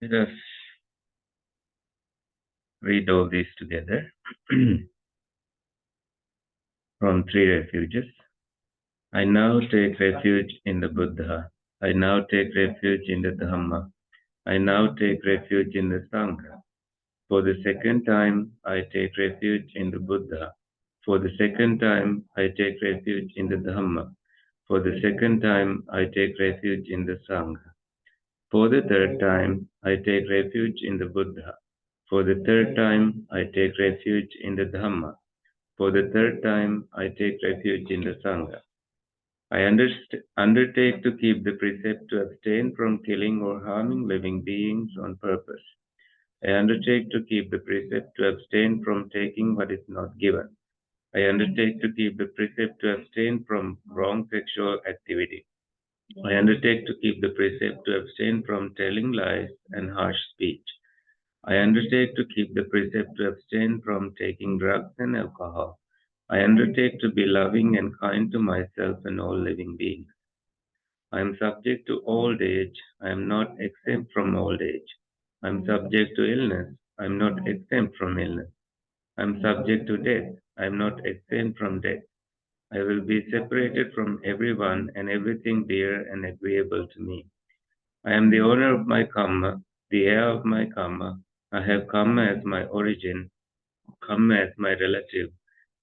Let us read all these together from Three Refuges. I now take refuge in the Buddha. I now take refuge in the Dhamma. I now take refuge in the Sangha. For the second time, I take refuge in the Buddha. For the second time, I take refuge in the Dhamma. For the second time, I take refuge in the Sangha. For the third time, I take refuge in the Buddha. For the third time, I take refuge in the Dhamma. For the third time, I take refuge in the Sangha. I undertake to keep the precept to abstain from killing or harming living beings on purpose. I undertake to keep the precept to abstain from taking what is not given. I undertake to keep the precept to abstain from wrong sexual activity. I undertake to keep the precept to abstain from telling lies and harsh speech. I undertake to keep the precept to abstain from taking drugs and alcohol. I undertake to be loving and kind to myself and all living beings. I am subject to old age. I am not exempt from old age. I am subject to illness. I am not exempt from illness. I am subject to death. I am not exempt from death. I will be separated from everyone and everything dear and agreeable to me. I am the owner of my karma, the heir of my karma. I have karma as my origin, karma as my relative,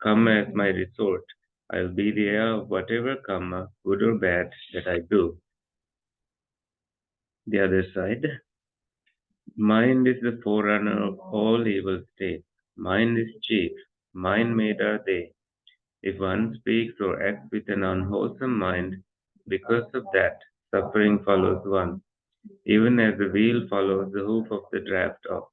karma as my resort. I will be the heir of whatever karma, good or bad, that I do. The other side. Mind is the forerunner of all evil states. Mind is chief. Mind made are they. If one speaks or acts with an unwholesome mind, because of that, suffering follows one, even as the wheel follows the hoof of the draft ox.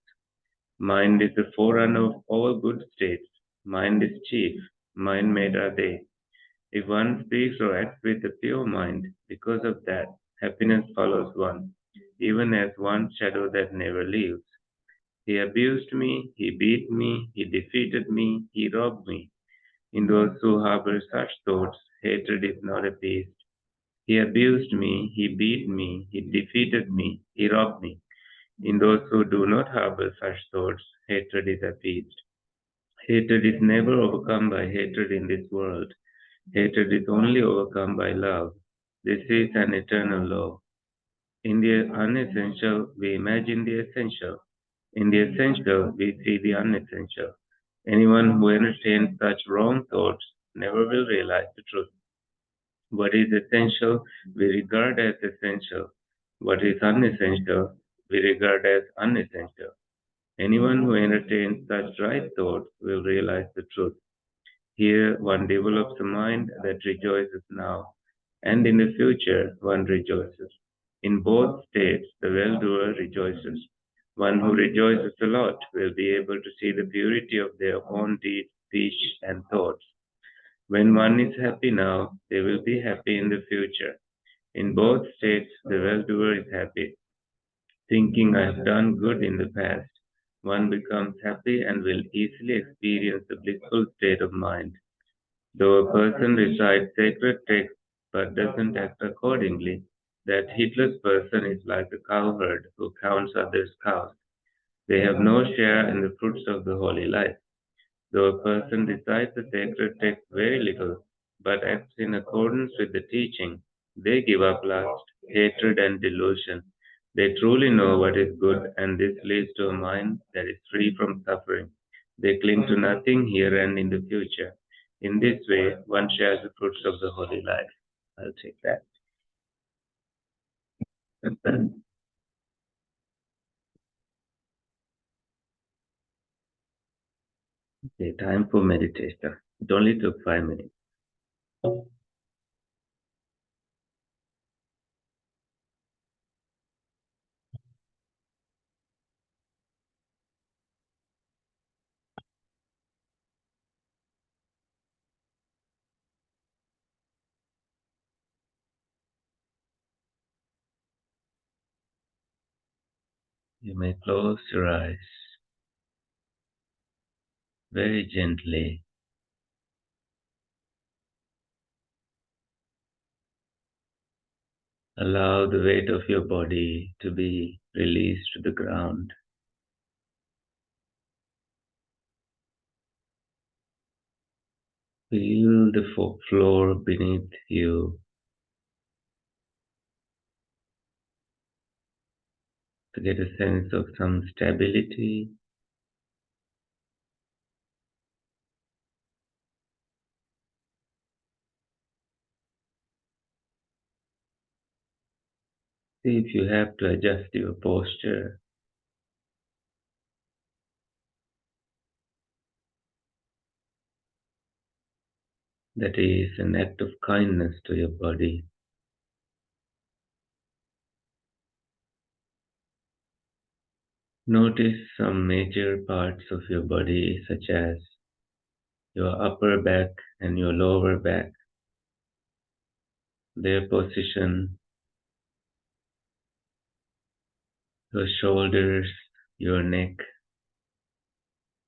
Mind is the forerunner of all good states. Mind is chief. Mind made are they. If one speaks or acts with a pure mind, because of that, happiness follows one, even as one shadow that never leaves. He abused me, he beat me, he defeated me, he robbed me. In those who harbor such thoughts, hatred is not appeased. He abused me, he beat me, he defeated me, he robbed me. In those who do not harbor such thoughts, hatred is appeased. Hatred is never overcome by hatred in this world. Hatred is only overcome by love. This is an eternal law. In the unessential, we imagine the essential. In the essential, we see the unessential. Anyone who entertains such wrong thoughts never will realize the truth. What is essential, we regard as essential. What is unessential, we regard as unessential. Anyone who entertains such right thoughts will realize the truth. Here, one develops a mind that rejoices now, and in the future, one rejoices. In both states, the well doer rejoices. One who rejoices a lot will be able to see the purity of their own deeds, speech, and thoughts. When one is happy now, they will be happy in the future. In both states, the well doer is happy, thinking I have done good in the past. One becomes happy and will easily experience the blissful state of mind. Though a person recites sacred texts but doesn't act accordingly, that heedless person is like a cowherd who counts others' cows. They have no share in the fruits of the holy life. Though a person recites the sacred text very little, but acts in accordance with the teaching, they give up lust, hatred, and delusion. They truly know what is good, and this leads to a mind that is free from suffering. They cling to nothing here and in the future. In this way, one shares the fruits of the holy life. I'll take that. Okay, time for meditation. It only took 5 minutes. You may close your eyes very gently. Allow the weight of your body to be released to the ground. Feel the floor beneath you to get a sense of some stability. See if you have to adjust your posture. That is an act of kindness to your body. Notice some major parts of your body, such as your upper back and your lower back, their position, your shoulders, your neck.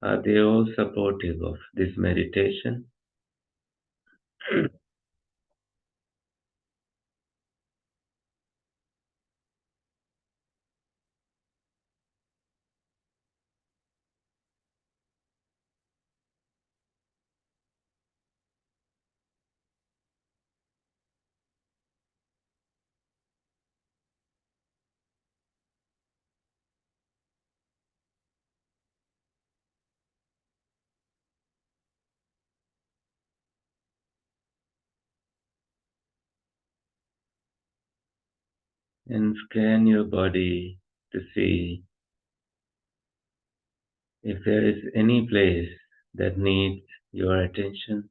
Are they all supportive of this meditation? And scan your body to see if there is any place that needs your attention.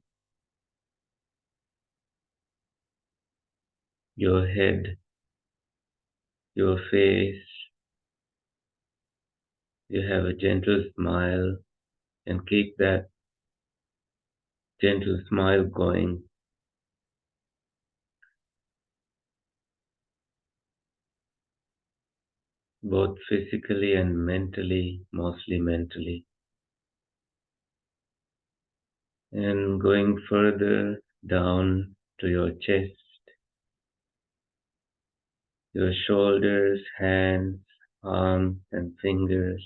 Your head, your face, you have a gentle smile and keep that gentle smile going, both physically and mentally, mostly mentally. And going further down to your chest, your shoulders, hands, arms, and fingers.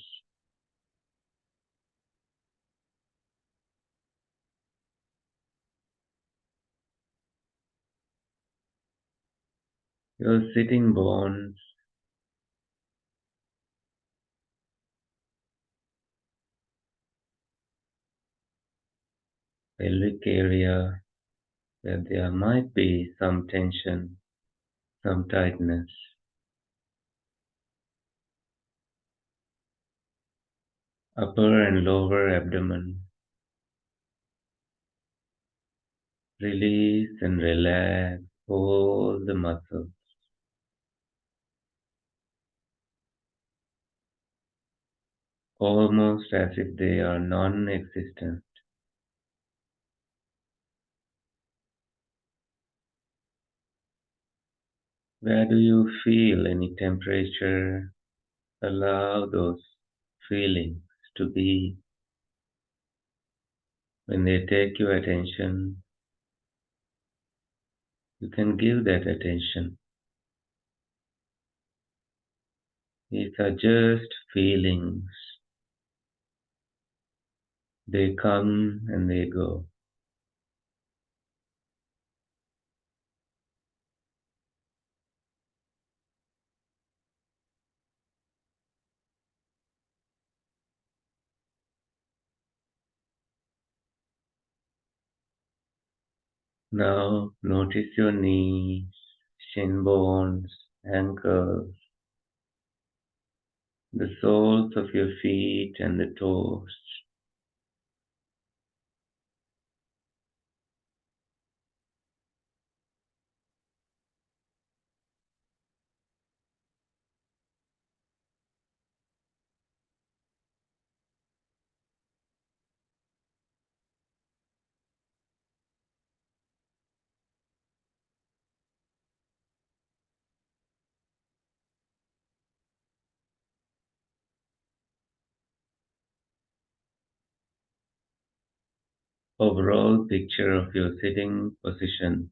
Your sitting bones, pelvic area, where there might be some tension, some tightness. Upper and lower abdomen. Release and relax all the muscles, almost as if they are non-existent. Where do you feel any temperature? Allow those feelings to be. When they take your attention, you can give that attention. These are just feelings. They come and they go. Now notice your knees, shin bones, ankles, the soles of your feet and the toes. Overall picture of your sitting position.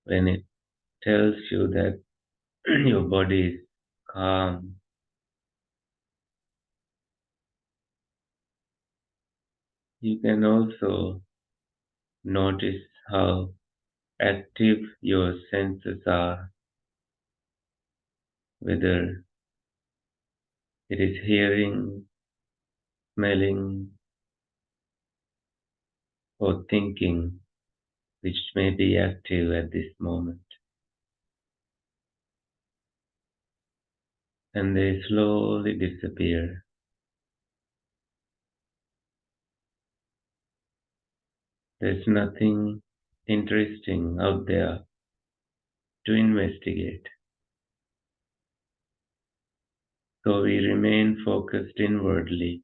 when it tells you that your body is calm, you can also notice how active your senses are, whether it is hearing, smelling, or thinking, which may be active at this moment. And they slowly disappear. There's nothing interesting out there to investigate. So we remain focused inwardly.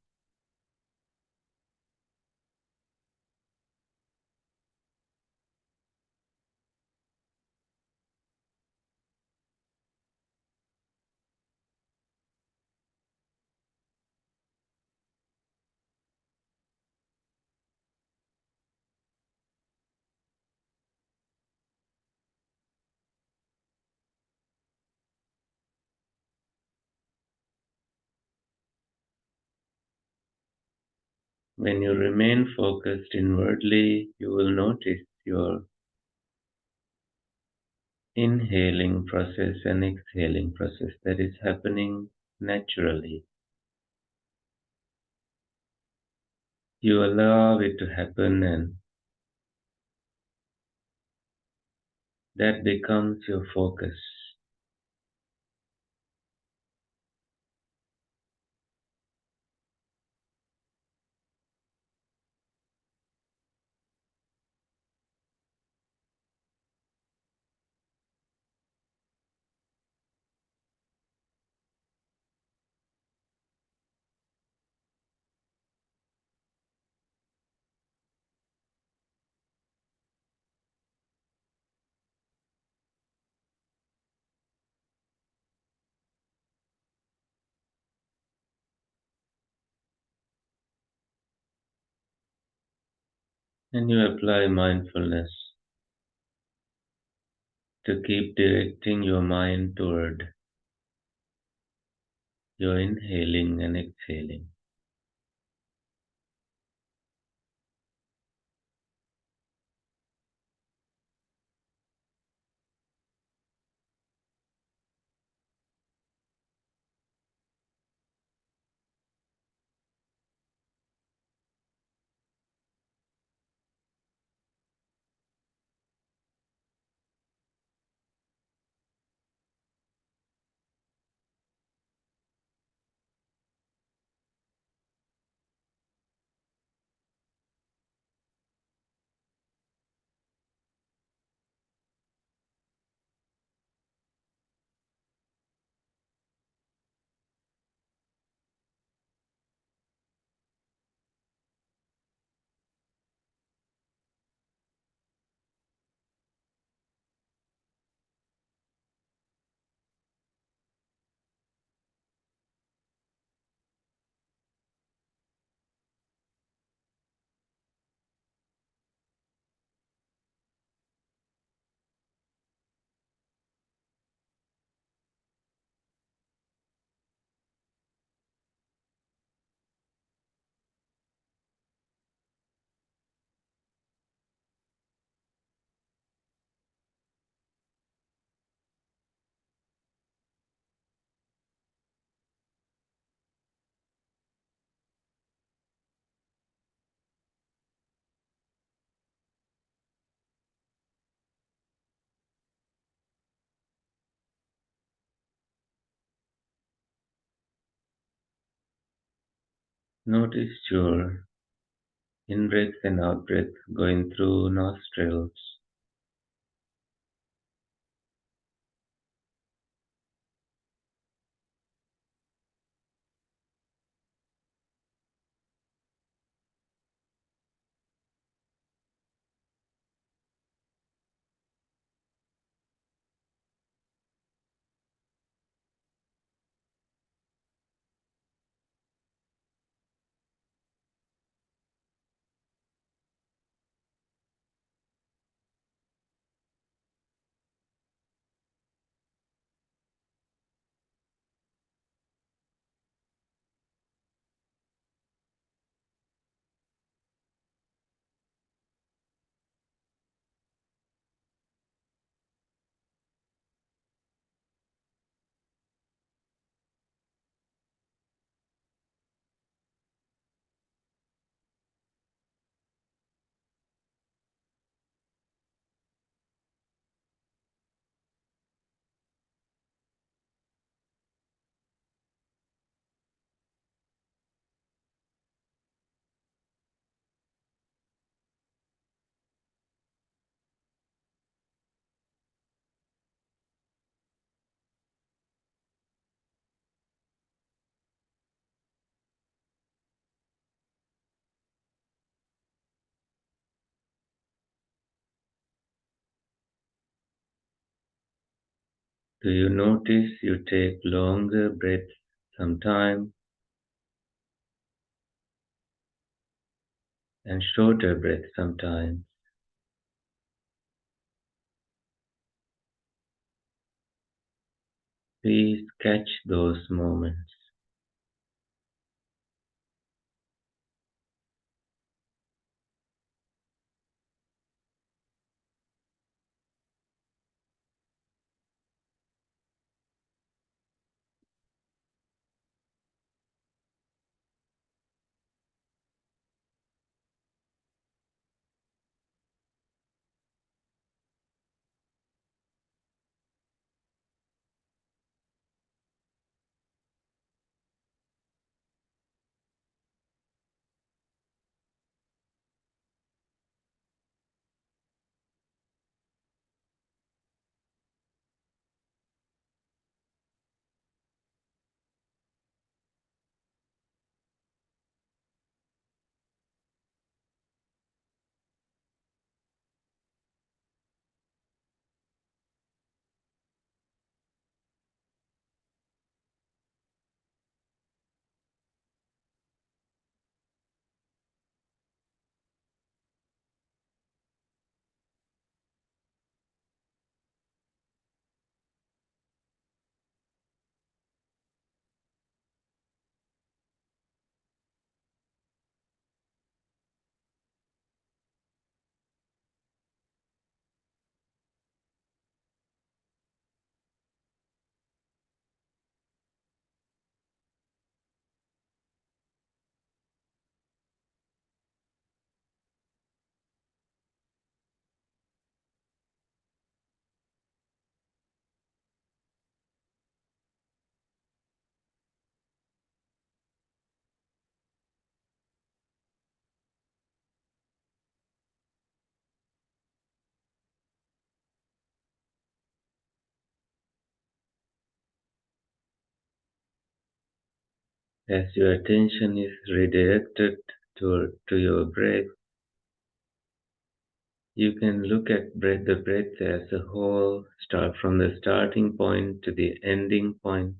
When you remain focused inwardly, you will notice your inhaling process and exhaling process that is happening naturally. You allow it to happen, and that becomes your focus. And you apply mindfulness to keep directing your mind toward your inhaling and exhaling. Notice your in breath and out breath going through nostrils. Do you notice you take longer breaths sometimes and shorter breaths sometimes? Please catch those moments. As your attention is redirected to your breath, you can look at the breath as a whole, start from the starting point to the ending point,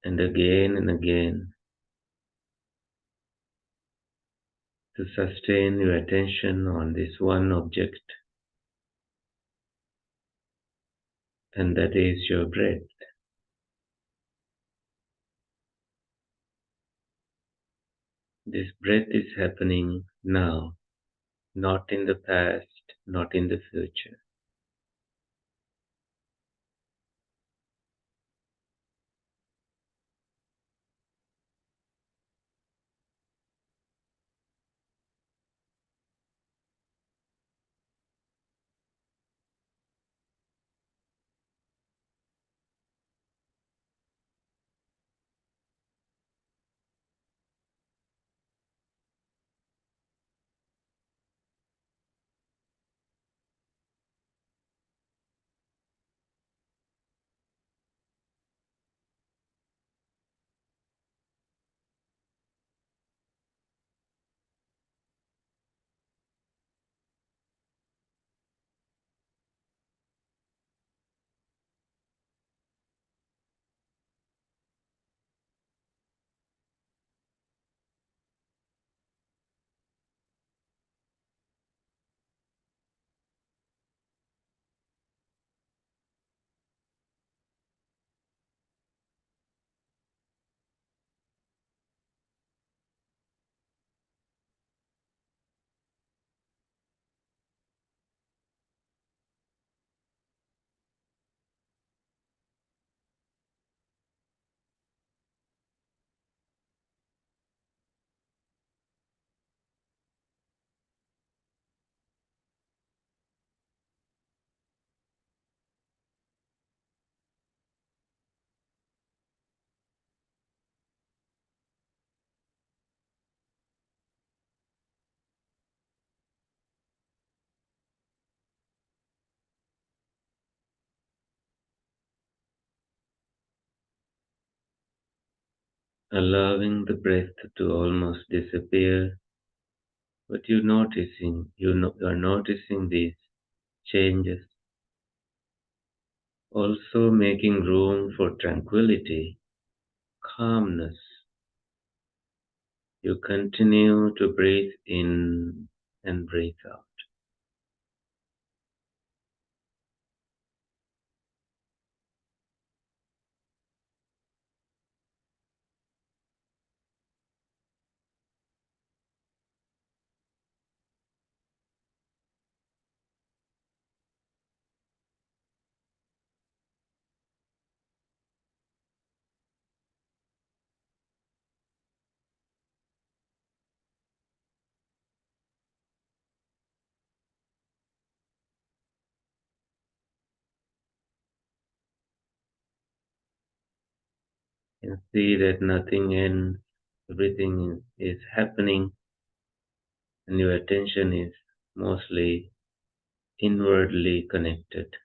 and again, to sustain your attention on this one object, and that is your breath. This breath is happening now, not in the past, not in the future. Allowing the breath to almost disappear, but you are noticing these changes. also making room for tranquility, calmness. You continue to breathe in and breathe out. And see that nothing ends, everything is happening, and your attention is mostly inwardly connected.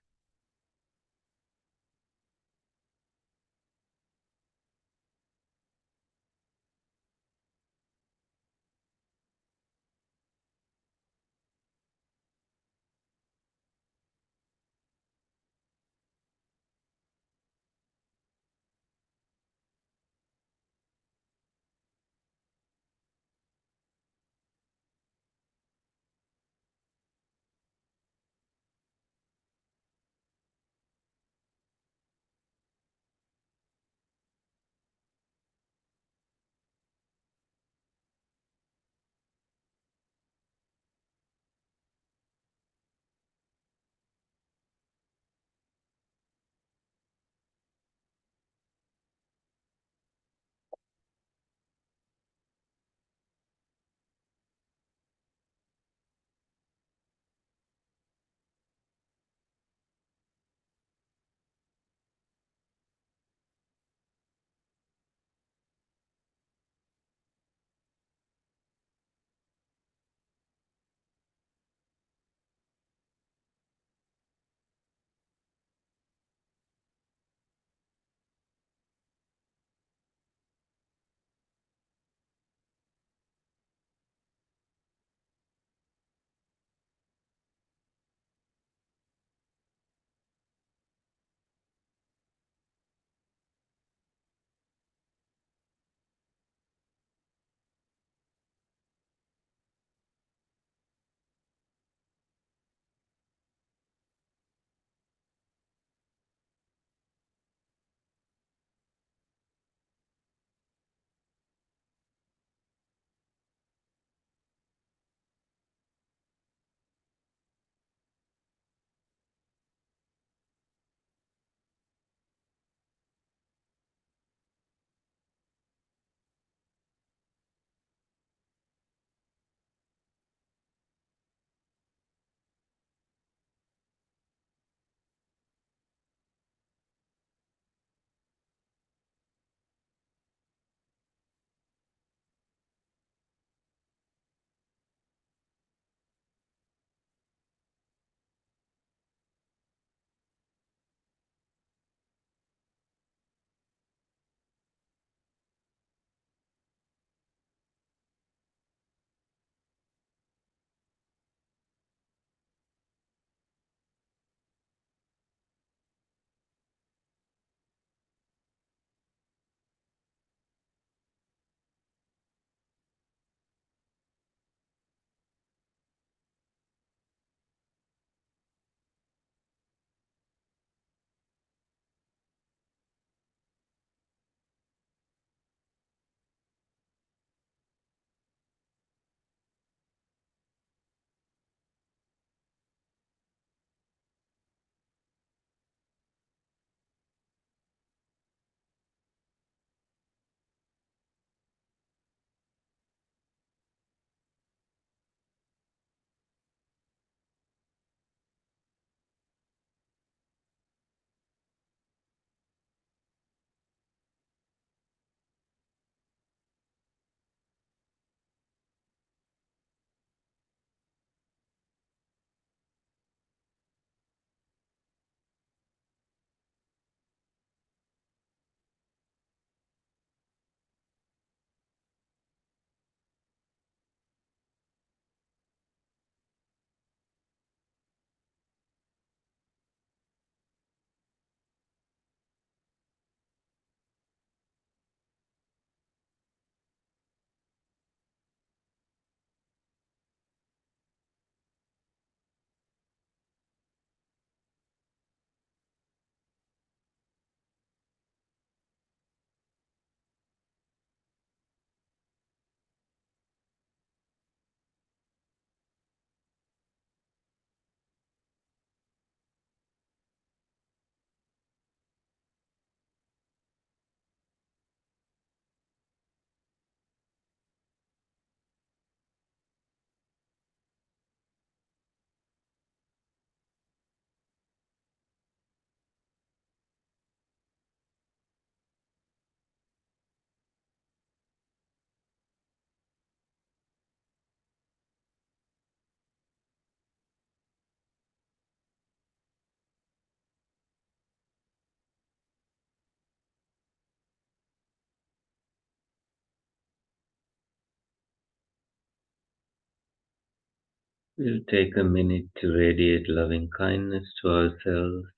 We'll take a minute to radiate loving kindness to ourselves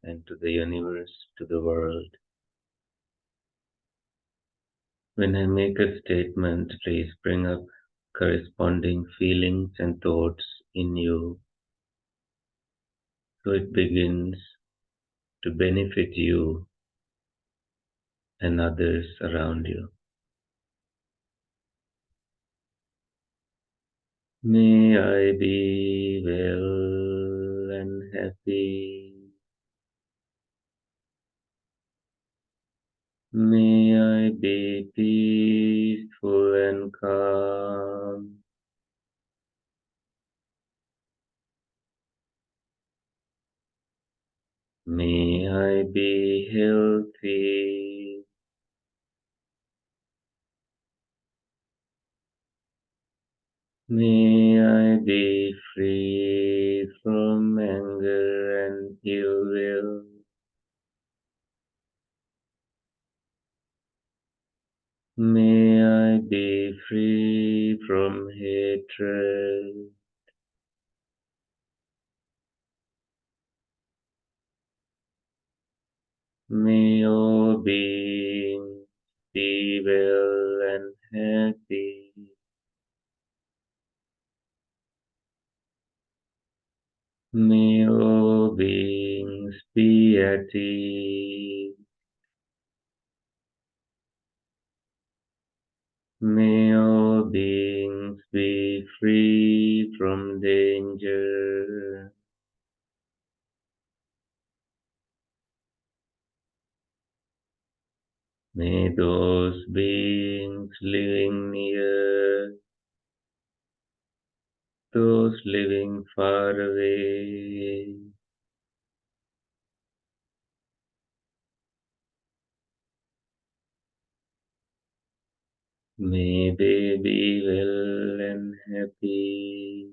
and to the universe, to the world. When I make a statement, please bring up corresponding feelings and thoughts in you so it begins to benefit you and others around you. May I be well and happy. May I be peaceful and calm. May I be healthy. May I be free from anger and ill will. May I be free from hatred. May all beings be well and happy. May all beings be at ease. May all beings be free from danger. May those beings living near, those living far away, may they be well and happy.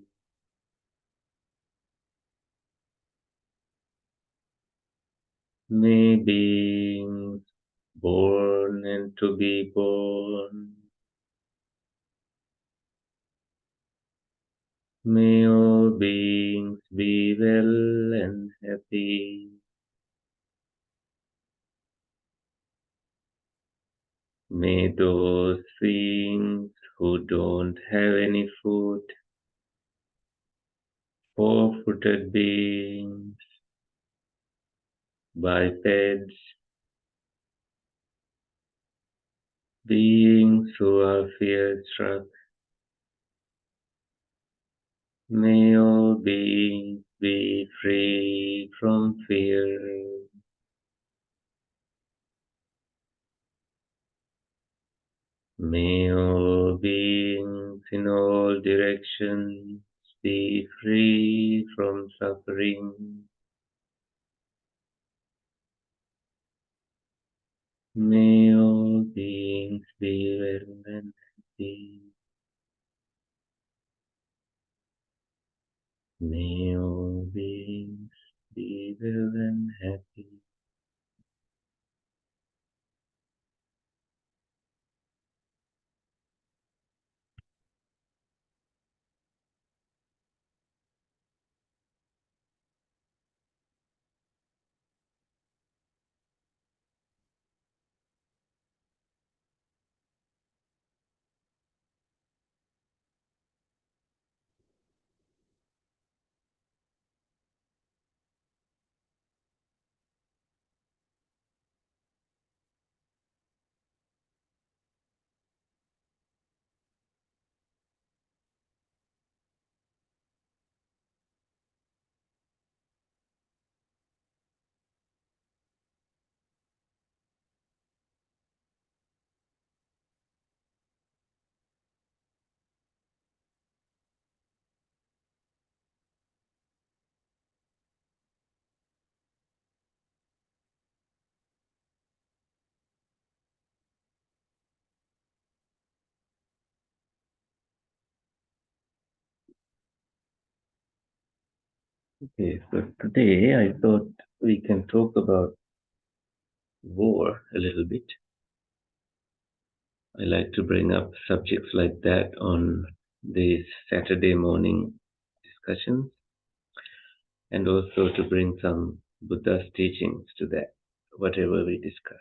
May beings born and to be born, may all beings be well and happy. May those beings who don't have any food, four-footed beings, bipeds, beings who are fear-struck, may all beings be free from fear. May all beings in all directions be free from suffering. May all beings be well and happy. May all beings be well and happy. Okay, so today I thought we can talk about war a little bit. I like to bring up subjects like that on this Saturday morning, discussions, and also to bring some Buddha's teachings to that, whatever we discuss.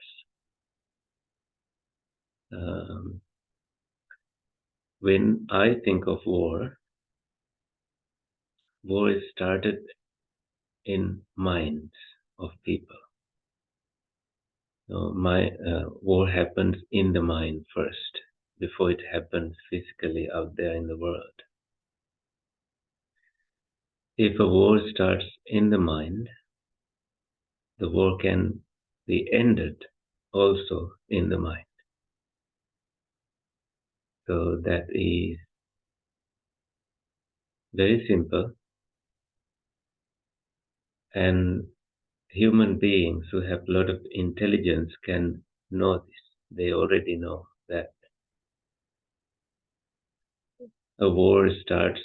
When I think of war is started in minds of people. So war happens in the mind first, before it happens physically out there in the world. If a war starts in the mind, the war can be ended also in the mind. So that is very simple. And human beings who have a lot of intelligence can know this. They already know that a war starts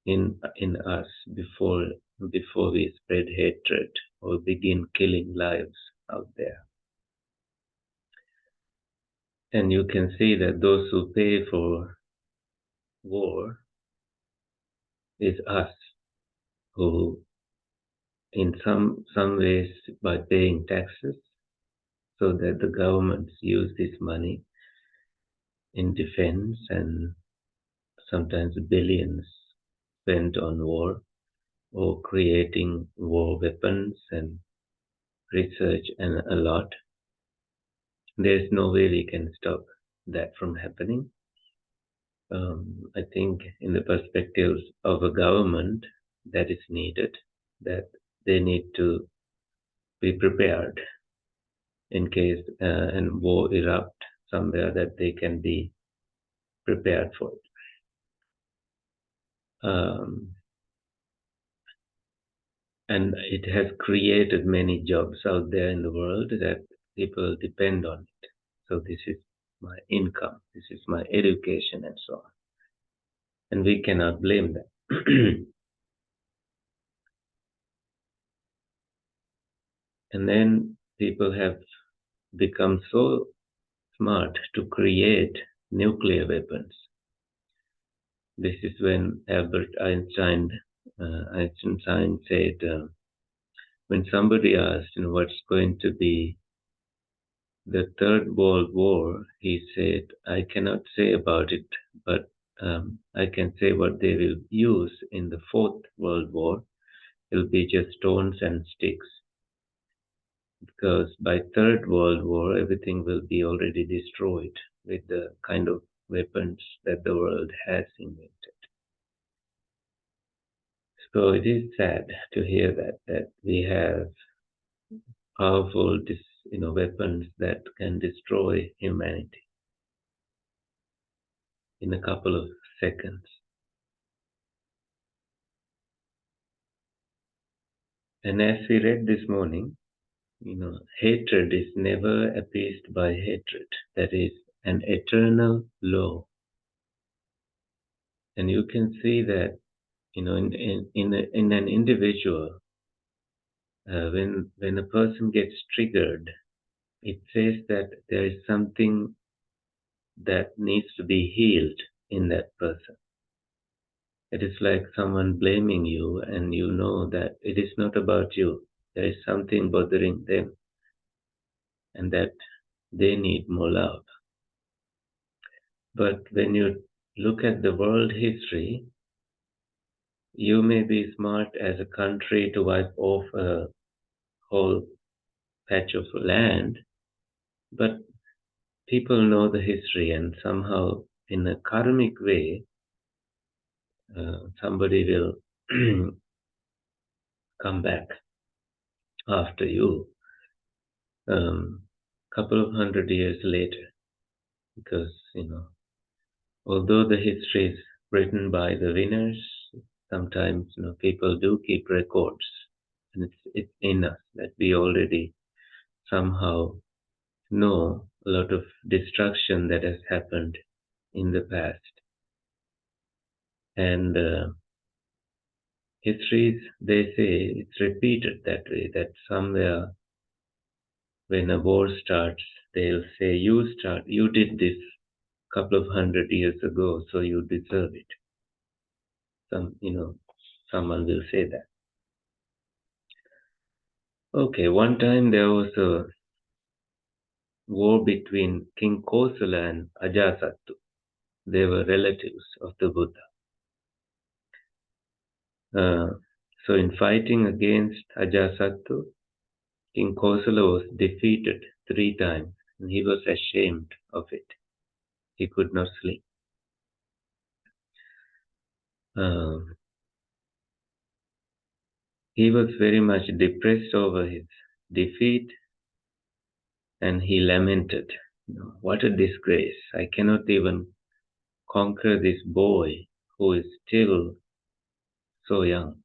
in us before we spread hatred or begin killing lives out there. And you can see that those who pay for war is us, who in some ways by paying taxes so that the governments use this money in defense, and sometimes billions spent on war or creating war weapons and research and a lot. There's no way we can stop that from happening. I think in the perspectives of a government that is needed, that they need to be prepared in case an war erupt somewhere, that they can be prepared for it. And it has created many jobs out there in the world that people depend on it. So this is my income, this is my education, and so on. And we cannot blame them. And then people have become so smart to create nuclear weapons. This is when Albert Einstein said, when somebody asked, what's going to be the Third World War, he said, I cannot say about it, but I can say what they will use in the Fourth World War. It'll be just stones and sticks. Because by Third World War, everything will be already destroyed with the kind of weapons that the world has invented. So it is sad to hear that we have powerful weapons that can destroy humanity in a couple of seconds. And as we read this morning, hatred is never appeased by hatred. That is an eternal law. And you can see that, in an individual, when a person gets triggered, it says that there is something that needs to be healed in that person. It is like someone blaming you, and you know that it is not about you. There is something bothering them, and that they need more love. But when you look at the world history, you may be smart as a country to wipe off a whole patch of land, but people know the history, and somehow in a karmic way, somebody will come back after you couple of 100 years later, because although the history is written by the winners, sometimes people do keep records, and it's in us that we already somehow know a lot of destruction that has happened in the past. And histories, they say it's repeated that way, that somewhere when a war starts, they'll say, you did this couple of 100 years ago, so you deserve it. Someone will say that. Okay, one time there was a war between King Kosala and Ajasattu. They were relatives of the Buddha. So in fighting against Ajasattu, King Kosala was defeated 3 times, and he was ashamed of it. He could not sleep. He was very much depressed over his defeat, and he lamented, "What a disgrace! I cannot even conquer this boy who is still so young."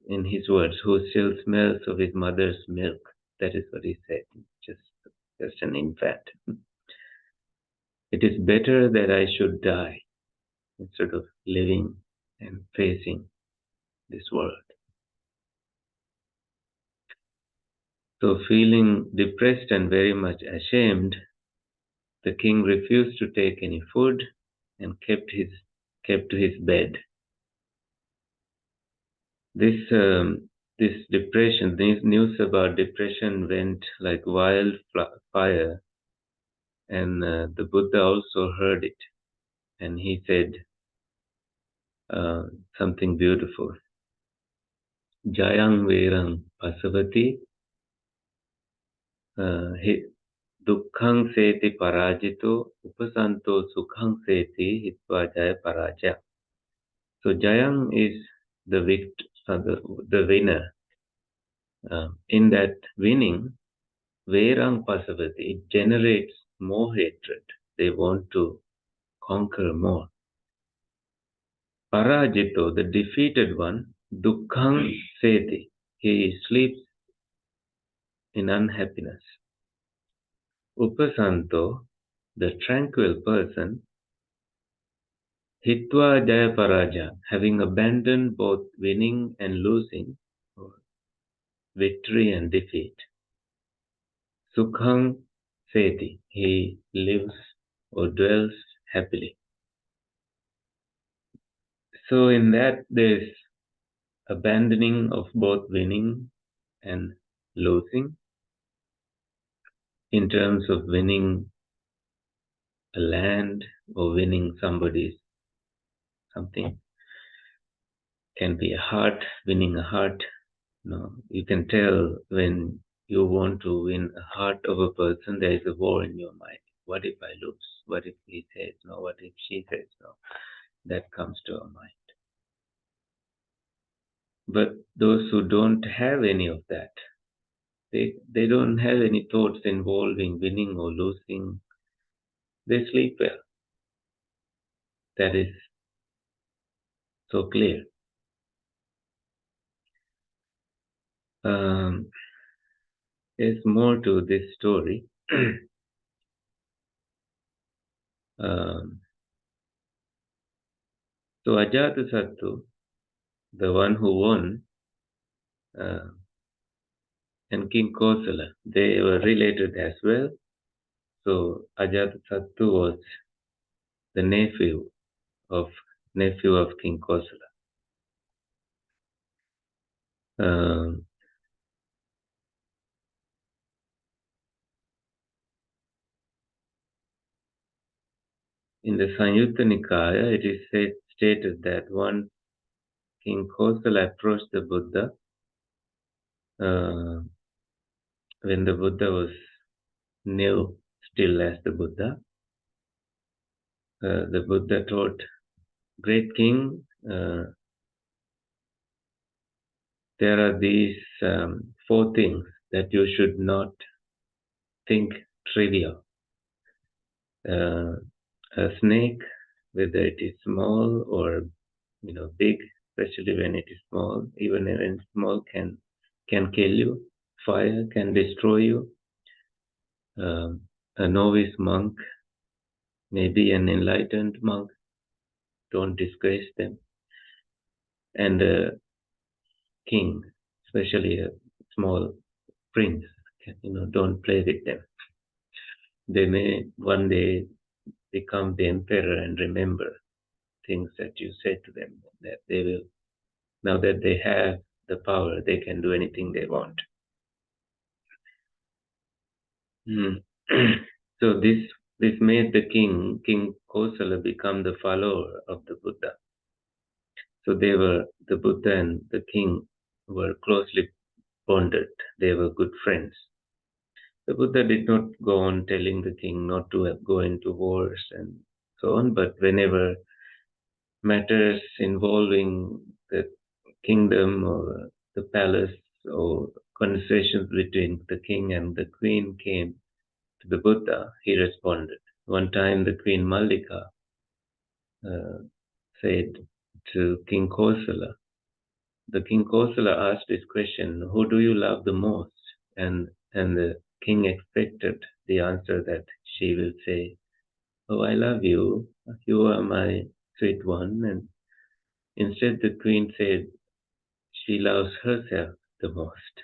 In his words, "who still smells of his mother's milk." That is what he said, just an infant. "It is better that I should die instead of living and facing this world." So feeling depressed and very much ashamed, the king refused to take any food and kept to his bed. This depression, this news about depression went like wildfire, and the Buddha also heard it, and he said something beautiful. Jayaṃ veraṃ pasavati dukkhaṃ seti parājito upasanto sukhaṃ seti hitvā jayaparājayaṃ. So jayaṃ is the winner. In that winning, veraṃ pasavati, it generates more hatred. They want to conquer more. Parājito, the defeated one, dukkhaṃ seti, he sleeps in unhappiness. Upasanto, the tranquil person, hitvā jayaparājayaṃ, having abandoned both winning and losing, or victory and defeat. Sukhaṃ seti, he lives or dwells happily. So in that there's abandoning of both winning and losing. In terms of winning a land or winning somebody's something, can be a heart, winning a heart. You can tell when you want to win a heart of a person, there is a war in your mind. What if I lose? What if he says no? What if she says no? That comes to our mind. But those who don't have any of that, they don't have any thoughts involving winning or losing, they sleep well. That is so clear. There's more to this story. So Ajatasattu, the one who won, and King Kosala, they were related as well. So Ajatasattu was the nephew of King Kosala. In the Samyutta Nikaya, it is stated that once King Kosala approached the Buddha, when the Buddha was new, still as the Buddha, the Buddha taught, "Great King, there are these 4 things that you should not think trivial. A snake, whether it is small or big, especially when it is small, even when small can kill you. Fire can destroy you. A novice monk, maybe an enlightened monk, don't disgrace them. And a king, especially a small prince, don't play with them. They may one day become the emperor and remember things that you say to them, that they will, now that they have the power, they can do anything they want. So this made the King Kosala, become the follower of the Buddha. So the Buddha and the king were closely bonded. They were good friends. The Buddha did not go on telling the king not to go into wars and so on, but whenever matters involving the kingdom or the palace or conversations between the king and the queen came to the Buddha, he responded. One time, the Queen Mallika said to King Kosala, the King Kosala asked this question, "Who do you love the most?" And the king expected the answer that she will say, "Oh, I love you. You are my sweet one." And instead, the queen said she loves herself the most.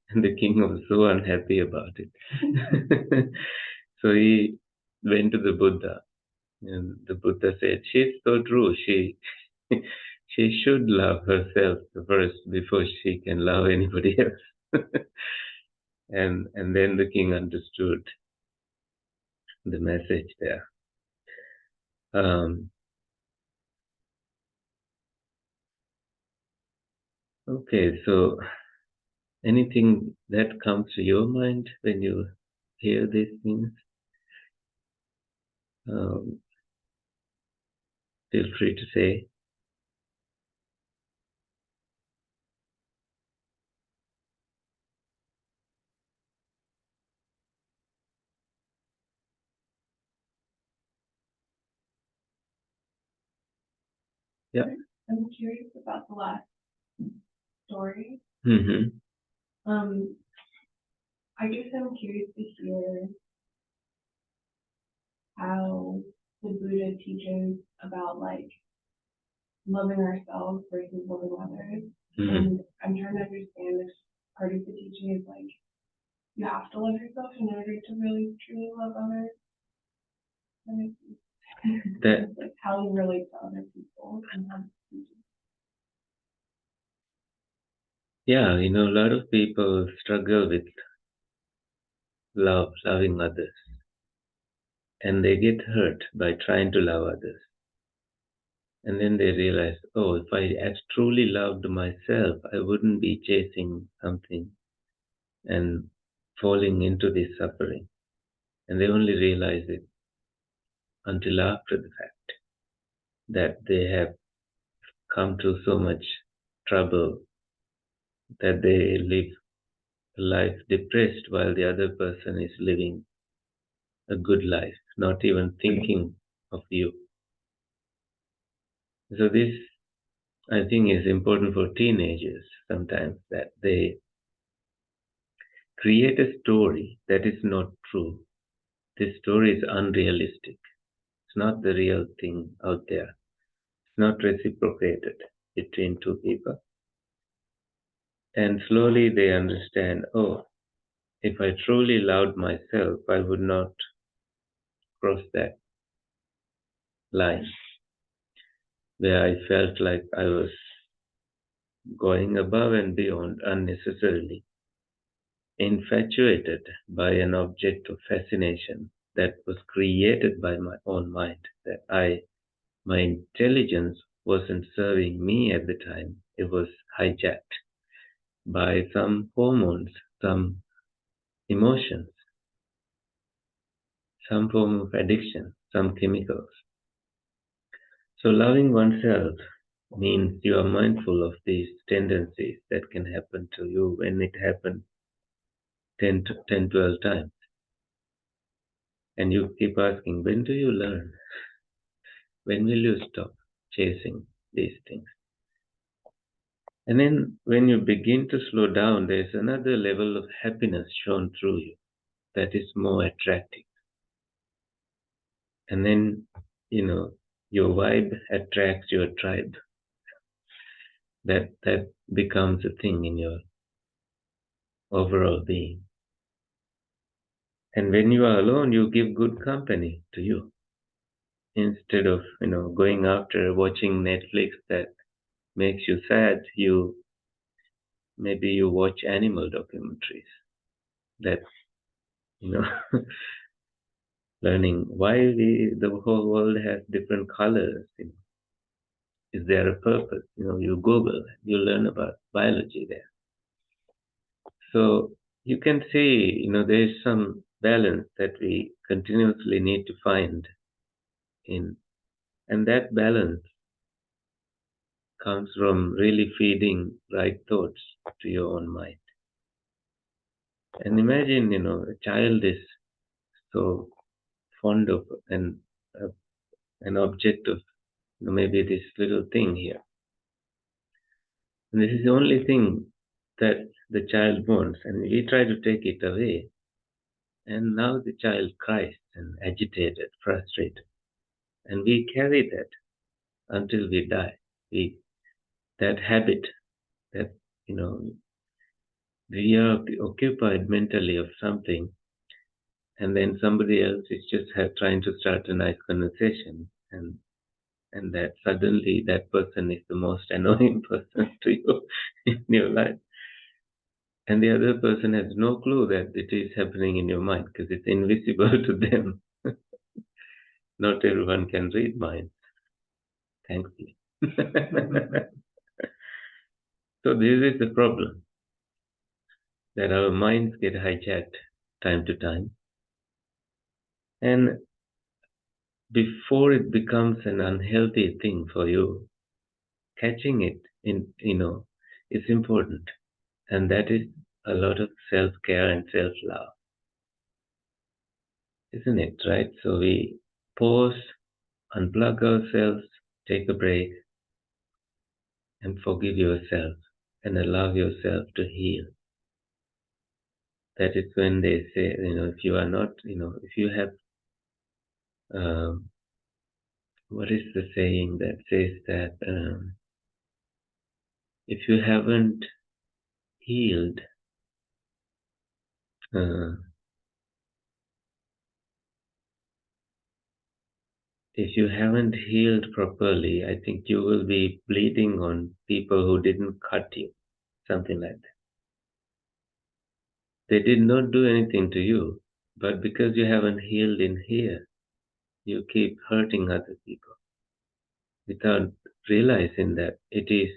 And the king was so unhappy about it. So he went to the Buddha, and the Buddha said, "She's so true. She should love herself first before she can love anybody else." And then the king understood the message there. Okay, so anything that comes to your mind when you hear these things, feel free to say. Yeah. I'm curious about the last story. Mm-hmm. I guess I'm curious to hear how the Buddha teaches about like loving ourselves versus loving others. Mm-hmm. And I'm trying to understand if part of the teaching is like you have to love yourself in order to really truly love others. That like how you relate to other people and how Yeah, a lot of people struggle with loving others, and they get hurt by trying to love others. And then they realize, oh, if I truly loved myself, I wouldn't be chasing something and falling into this suffering. And they only realize it until after the fact that they have come through so much trouble that they live a life depressed while the other person is living a good life, not even thinking of you. So this, I think, is important for teenagers sometimes, that they create a story that is not true. This story is unrealistic. It's not the real thing out there. It's not reciprocated between two people. And slowly they understand, oh, if I truly loved myself, I would not cross that line where I felt like I was going above and beyond unnecessarily, infatuated by an object of fascination that was created by my own mind, that my intelligence wasn't serving me at the time. It was hijacked by some hormones, some emotions, some form of addiction, some chemicals. So loving oneself means you are mindful of these tendencies that can happen to you when it happens 10, 12 times. And you keep asking, when do you learn? When will you stop chasing these things? And then when you begin to slow down, there's another level of happiness shown through you that is more attractive. And then, your vibe attracts your tribe. That becomes a thing in your overall being. And when you are alone, you give good company to you. Instead of, going after watching Netflix that makes you sad, maybe you watch animal documentaries. That's, you know, learning why the whole world has different colors. Is there a purpose? You Google, you learn about biology there. So you can see, there is some balance that we continuously need to find in, and that balance comes from really feeding right thoughts to your own mind. And imagine, a child is so fond of uh, an object of, maybe this little thing here. And this is the only thing that the child wants, and we try to take it away. And now the child cries and agitated, frustrated. And we carry that until we die. That habit that, you know, we are occupied mentally of something, and then somebody else is just trying to start a nice conversation, and that suddenly that person is the most annoying person to you in your life. And the other person has no clue that it is happening in your mind because it's invisible to them. Not everyone can read minds, thankfully. So this is the problem, that our minds get hijacked time to time. And before it becomes an unhealthy thing for you, catching it is important. And that is a lot of self-care and self-love, isn't it? Right? So we pause, unplug ourselves, take a break, and forgive yourself and allow yourself to heal. That is when they say, if you are not, if you have, what is the saying that says that if you haven't healed, uh, if you haven't healed properly, I think you will be bleeding on people who didn't cut you, something like that. They did not do anything to you, but because you haven't healed in here, you keep hurting other people without realizing that it is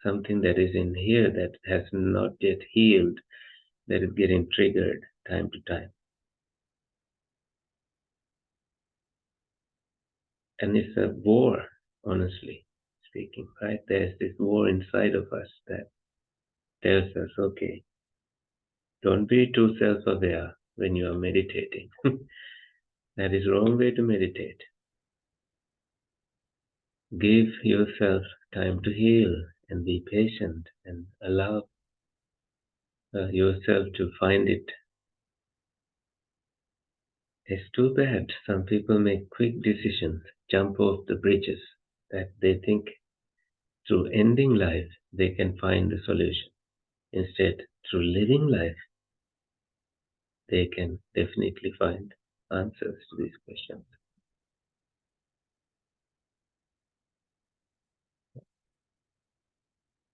something that is in here that has not yet healed, that is getting triggered time to time. And it's a war, honestly speaking, right? There's this war inside of us that tells us, okay, don't be too self-aware when you are meditating. That is the wrong way to meditate. Give yourself time to heal and be patient and allow yourself to find it. It's too bad some people make quick decisions, jump off the bridges, that they think through ending life they can find the solution. Instead, through living life, they can definitely find answers to these questions.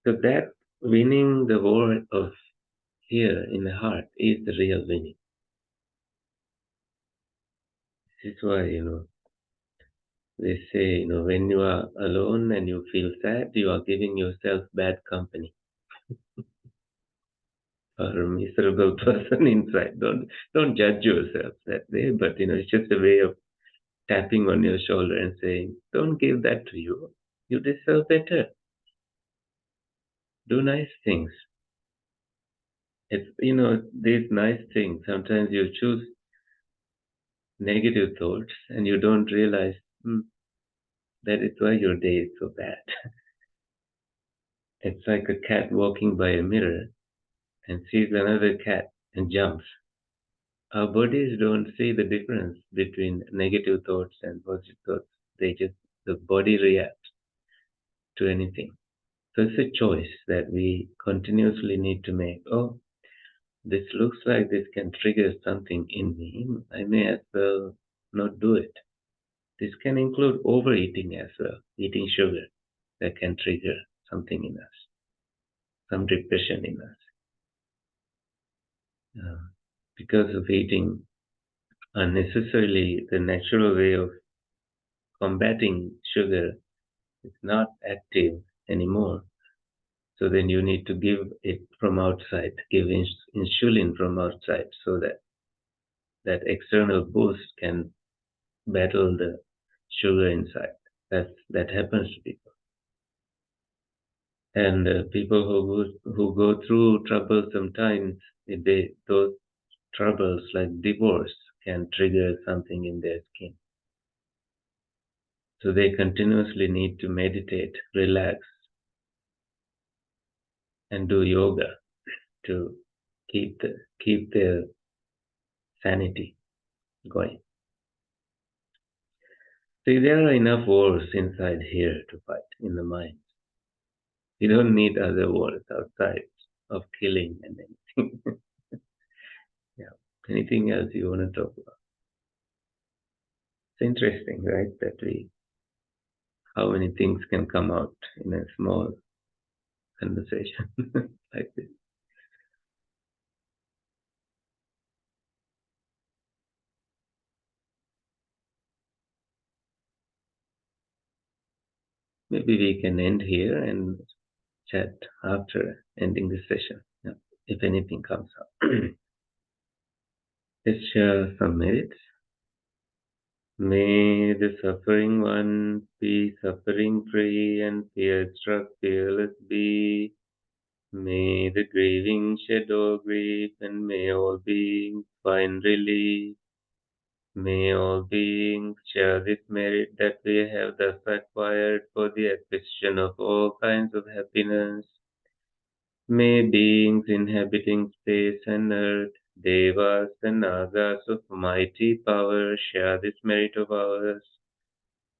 So that winning the war of fear in the heart is the real winning. This is why, they say, when you are alone and you feel sad, you are giving yourself bad company or a miserable person inside. Don't judge yourself that way, but it's just a way of tapping on your shoulder and saying, don't give that to you. You deserve better. Do nice things. It's, these nice things, sometimes you choose negative thoughts and you don't realize that is why your day is so bad. It's like a cat walking by a mirror and sees another cat and jumps. Our bodies don't see the difference between negative thoughts and positive thoughts. The body reacts to anything. So it's a choice that we continuously need to make. Oh, this looks like this can trigger something in me. I may as well not do it. This can include overeating as well, eating sugar that can trigger something in us, some depression in us. Because of eating unnecessarily, the natural way of combating sugar is not active anymore. So then you need to give it from outside, give insulin from outside so that that external boost can battle the sugar inside. That happens to people. And people who go through trouble sometimes, those troubles like divorce can trigger something in their skin. So they continuously need to meditate, relax, and do yoga to keep their sanity going. See, there are enough wars inside here to fight in the mind. You don't need other wars outside of killing and anything. Yeah. Anything else you want to talk about? It's interesting, right? How many things can come out in a small conversation like this. Maybe we can end here and chat after ending the session, yeah, if anything comes up. Let's share some merits. May the suffering one be suffering free and fear struck fearless be. May the grieving shed all grief and may all beings find relief. May all beings share this merit that we have thus acquired for the acquisition of all kinds of happiness. May beings inhabiting space and earth, devas and nagas of mighty power share this merit of ours.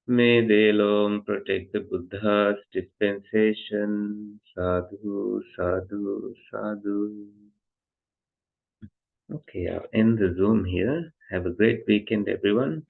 May they long protect the Buddha's dispensation. Sadhu, sadhu, sadhu. Okay, I'll end the Zoom here. Have a great weekend, everyone.